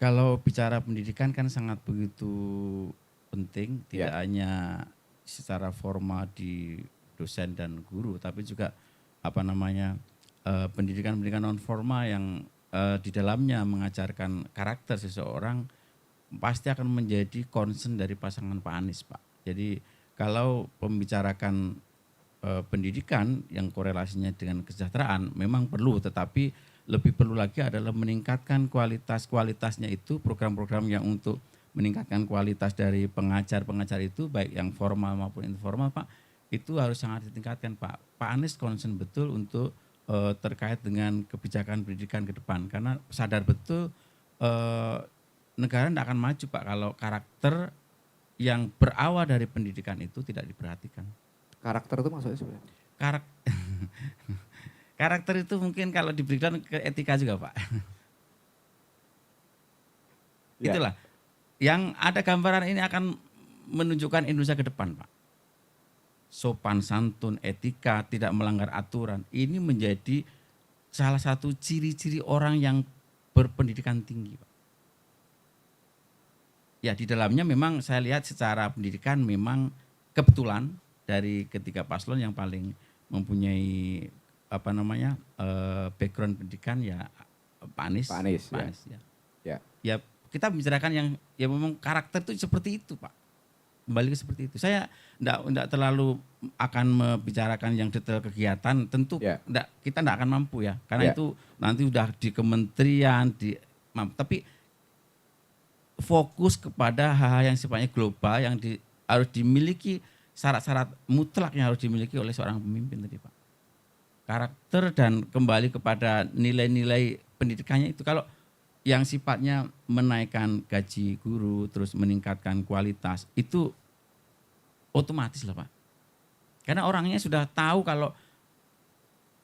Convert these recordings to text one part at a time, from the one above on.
Kalau bicara pendidikan kan sangat begitu penting, tidak Ya. hanya secara formal di dosen dan guru, tapi juga pendidikan-pendidikan non formal yang di dalamnya mengajarkan karakter seseorang pasti akan menjadi concern dari pasangan Pak Anies, Pak. Jadi kalau pembicarakan pendidikan yang korelasinya dengan kesejahteraan memang perlu, tetapi lebih perlu lagi adalah meningkatkan kualitasnya itu, program-program yang untuk meningkatkan kualitas dari pengajar-pengajar itu baik yang formal maupun informal, Pak, itu harus sangat ditingkatkan, Pak. Pak Anies concern betul untuk terkait dengan kebijakan pendidikan ke depan, karena sadar betul negara tidak akan maju, Pak, kalau karakter yang berawal dari pendidikan itu tidak diperhatikan. Karakter itu maksudnya sebenarnya? Karakter itu mungkin kalau diberikan ke etika juga, Pak. Ya. Itulah yang ada gambaran ini akan menunjukkan Indonesia ke depan, Pak. Sopan santun, etika, tidak melanggar aturan. Ini menjadi salah satu ciri-ciri orang yang berpendidikan tinggi, Pak. Ya, di dalamnya memang saya lihat secara pendidikan memang kebetulan dari ketiga paslon yang paling mempunyai background pendidikan ya Pak Anies. Pak Anies, Pak ya. Anies, ya. Ya. Ya, kita bicarakan yang ya memang karakter itu seperti itu, Pak. Kembali ke seperti itu. Saya enggak terlalu akan membicarakan yang detail kegiatan, tentu Ya. kita enggak akan mampu ya. Karena Ya. itu nanti udah di kementerian tapi fokus kepada hal-hal yang sifatnya global yang harus dimiliki, syarat-syarat mutlak yang harus dimiliki oleh seorang pemimpin tadi, Pak. Karakter dan kembali kepada nilai-nilai pendidikannya itu. Kalau yang sifatnya menaikkan gaji guru, terus meningkatkan kualitas, itu otomatis lah, Pak. Karena orangnya sudah tahu kalau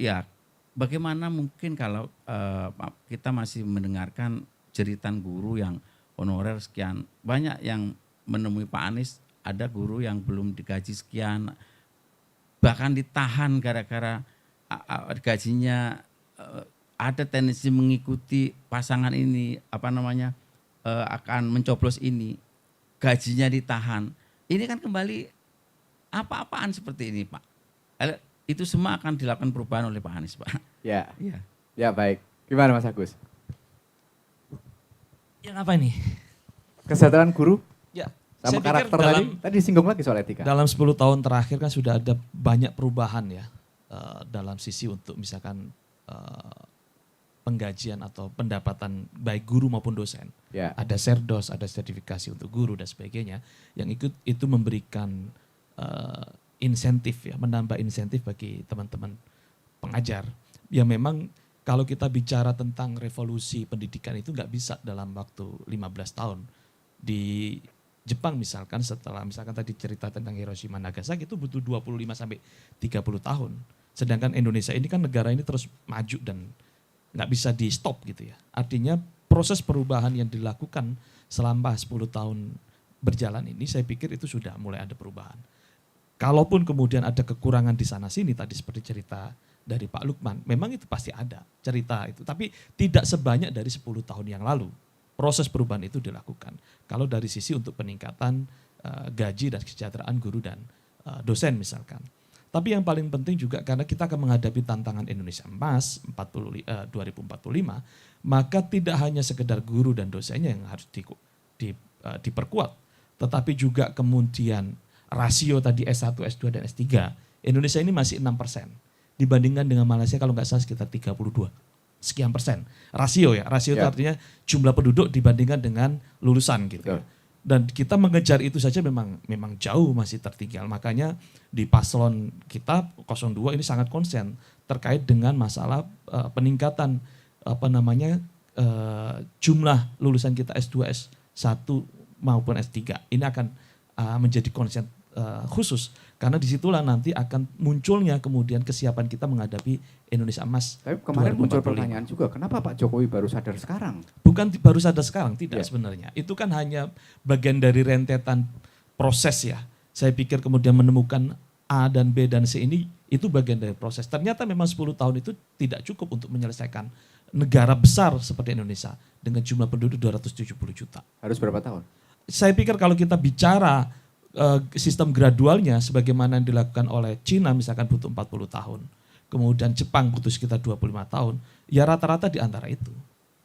ya bagaimana mungkin kalau kita masih mendengarkan jeritan guru yang honorer sekian. Banyak yang menemui Pak Anies, ada guru yang belum digaji sekian, bahkan ditahan gara-gara gajinya ada tendensi mengikuti pasangan ini akan mencoblos ini, gajinya ditahan. Ini kan kembali apa-apaan seperti ini, Pak. Itu semua akan dilakukan perubahan oleh Pak Anies, Pak. Ya. Ya. Ya, baik. Gimana Mas Agus? Yang apa ini? Kesejahteraan guru Ya, sama saya pikir karakter tadi disinggung lagi soal etika. dalam 10 tahun terakhir kan sudah ada banyak perubahan ya dalam sisi untuk misalkan penggajian atau pendapatan baik guru maupun dosen. Ya. Ada serdos, ada sertifikasi untuk guru dan sebagainya yang itu memberikan insentif ya, menambah insentif bagi teman-teman pengajar. Ya memang kalau kita bicara tentang revolusi pendidikan itu nggak bisa dalam waktu 15 tahun. Di Jepang misalkan setelah misalkan tadi cerita tentang Hiroshima Nagasaki itu butuh 25 sampai 30 tahun. Sedangkan Indonesia ini kan negara ini terus maju dan nggak bisa di stop gitu ya. Artinya proses perubahan yang dilakukan selama 10 tahun berjalan ini saya pikir itu sudah mulai ada perubahan. Kalaupun kemudian ada kekurangan di sana sini tadi seperti cerita dari Pak Lukman, memang itu pasti ada cerita itu. Tapi tidak sebanyak dari 10 tahun yang lalu. Proses perubahan itu dilakukan. Kalau dari sisi untuk peningkatan gaji dan kesejahteraan guru dan dosen misalkan. Tapi yang paling penting juga karena kita akan menghadapi tantangan Indonesia Emas 2045, maka tidak hanya sekedar guru dan dosennya yang harus diperkuat, tetapi juga kemudian rasio tadi S1, S2, dan S3. Indonesia ini masih 6%. Dibandingkan dengan Malaysia kalau nggak salah sekitar 32 sekian persen. Rasio ya, rasio itu artinya jumlah penduduk dibandingkan dengan lulusan gitu. Dan kita mengejar itu saja memang jauh masih tertinggal. Makanya di paslon kita 02 ini sangat konsen terkait dengan masalah peningkatan jumlah lulusan kita S2, S1 maupun S3. Ini akan menjadi konsen khusus karena disitulah nanti akan munculnya kemudian kesiapan kita menghadapi Indonesia Emas. Tapi kemarin 2045. muncul pertanyaan juga, kenapa Pak Jokowi baru sadar sekarang? Bukan baru sadar sekarang, tidak sebenarnya. Itu kan hanya bagian dari rentetan proses ya. Saya pikir kemudian menemukan A dan B dan C ini itu bagian dari proses. Ternyata memang 10 tahun itu tidak cukup untuk menyelesaikan negara besar seperti Indonesia dengan jumlah penduduk 270 juta. Harus berapa tahun? Saya pikir kalau kita bicara sistem gradualnya sebagaimana yang dilakukan oleh Cina misalkan butuh 40 tahun. Kemudian Jepang butuh sekitar 25 tahun. Ya rata-rata di antara itu.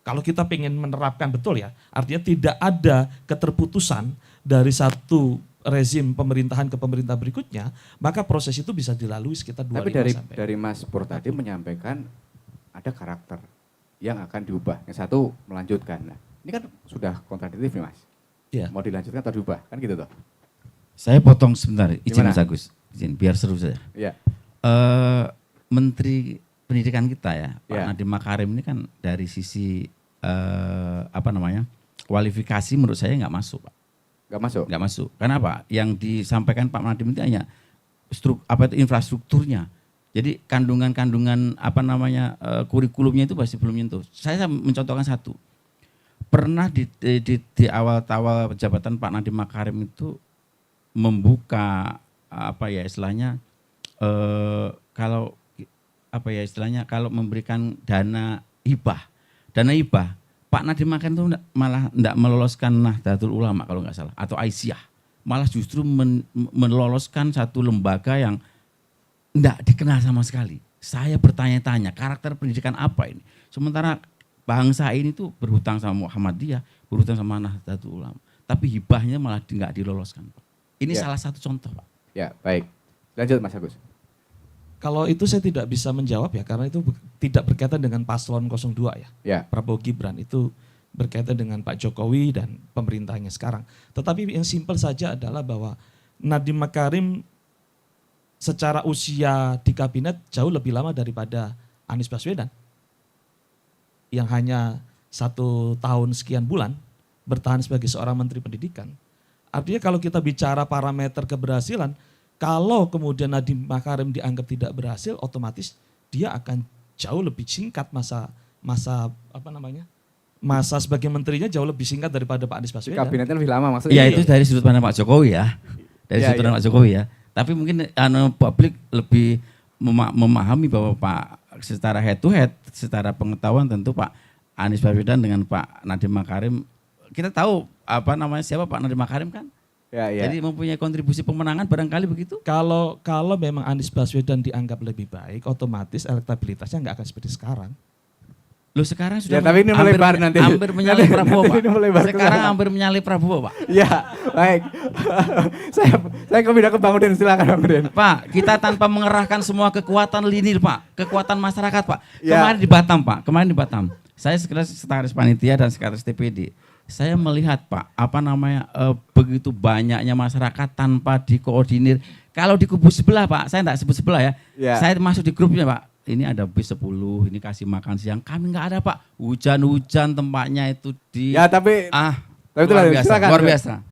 Kalau kita ingin menerapkan betul ya, artinya tidak ada keterputusan dari satu rezim pemerintahan ke pemerintah berikutnya, maka proses itu bisa dilalui sekitar 25 Tapi sampai. dari Mas Pur tadi menyampaikan ada karakter yang akan diubah. Yang satu melanjutkan. Nah, ini kan sudah kontradiktif nih Mas. Iya. Mau dilanjutkan atau diubah? Kan gitu toh. Saya potong sebentar, izin Gimana? Mas Agus, izin biar seru saja. Iya. Menteri Pendidikan kita ya, Pak Ya. Nadiem Makarim ini kan dari sisi kualifikasi menurut saya nggak masuk, Pak. Gak masuk. Nggak masuk. Kenapa? Yang disampaikan Pak Nadiem itu hanya infrastrukturnya. Jadi kandungan-kandungan kurikulumnya itu masih belum nyentuh. Saya mencontohkan satu. Pernah di awal-awal jabatan Pak Nadiem Makarim itu membuka kalau memberikan dana hibah Pak Nadiem Makarim itu malah tidak meloloskan Nahdlatul Ulama kalau nggak salah atau Aisyah, malah justru meloloskan satu lembaga yang tidak dikenal sama sekali. Saya bertanya-tanya karakter pendidikan apa ini, sementara bangsa ini tuh berhutang sama Muhammadiyah, berhutang sama Nahdlatul Ulama, tapi hibahnya malah nggak diloloskan, Pak. Ini Ya. salah satu contoh, Pak. Ya, baik. Lanjut Mas Agus. Kalau itu saya tidak bisa menjawab ya, karena itu tidak berkaitan dengan paslon 02 ya. Ya. Prabowo Gibran itu berkaitan dengan Pak Jokowi dan pemerintahnya sekarang. Tetapi yang simpel saja adalah bahwa Nadiem Makarim secara usia di kabinet jauh lebih lama daripada Anies Baswedan. Yang hanya 1 tahun sekian bulan bertahan sebagai seorang menteri pendidikan. Artinya kalau kita bicara parameter keberhasilan, kalau kemudian Nadiem Makarim dianggap tidak berhasil, otomatis dia akan jauh lebih singkat masa sebagai menterinya jauh lebih singkat daripada Pak Anies Baswedan. Kabinetnya lebih lama maksudnya. Ya itu dari sudut pandang Pak Jokowi ya. Dari Ya, sudut pandang ya. Pak Jokowi ya. Tapi mungkin publik lebih memahami bahwa Pak secara head to head, secara pengetahuan tentu Pak Anies Baswedan dengan Pak Nadiem Makarim, kita tahu siapa Pak Nadiem Makarim kan? Ya, ya. Jadi mempunyai kontribusi pemenangan barangkali begitu. Kalau memang Anies Baswedan dianggap lebih baik, otomatis elektabilitasnya nggak akan seperti sekarang. Loh sekarang sudah Ya, tapi ini melebar nanti. hampir menyalip Prabowo, Pak. Nanti ini melebar ke Sekarang sana. hampir menyalip Prabowo, Pak. Ya, baik. saya pindah ke Bang Udin, silakan Bang Udin. Pak, kita tanpa mengerahkan semua kekuatan lini, Pak, kekuatan masyarakat, Pak. Ya. Kemarin di Batam. Saya sekretaris panitia dan sekretaris TPD. Saya melihat, Pak, begitu banyaknya masyarakat tanpa dikoordinir. Kalau di kubu sebelah, Pak, saya tidak sebut sebelah ya. Ya. Saya masuk di grupnya, Pak. Ini ada bis 10, ini kasih makan siang. Kami nggak ada, Pak. Hujan-hujan tempatnya itu di Ya, tapi luar itulah, biasa, silakan. luar biasa.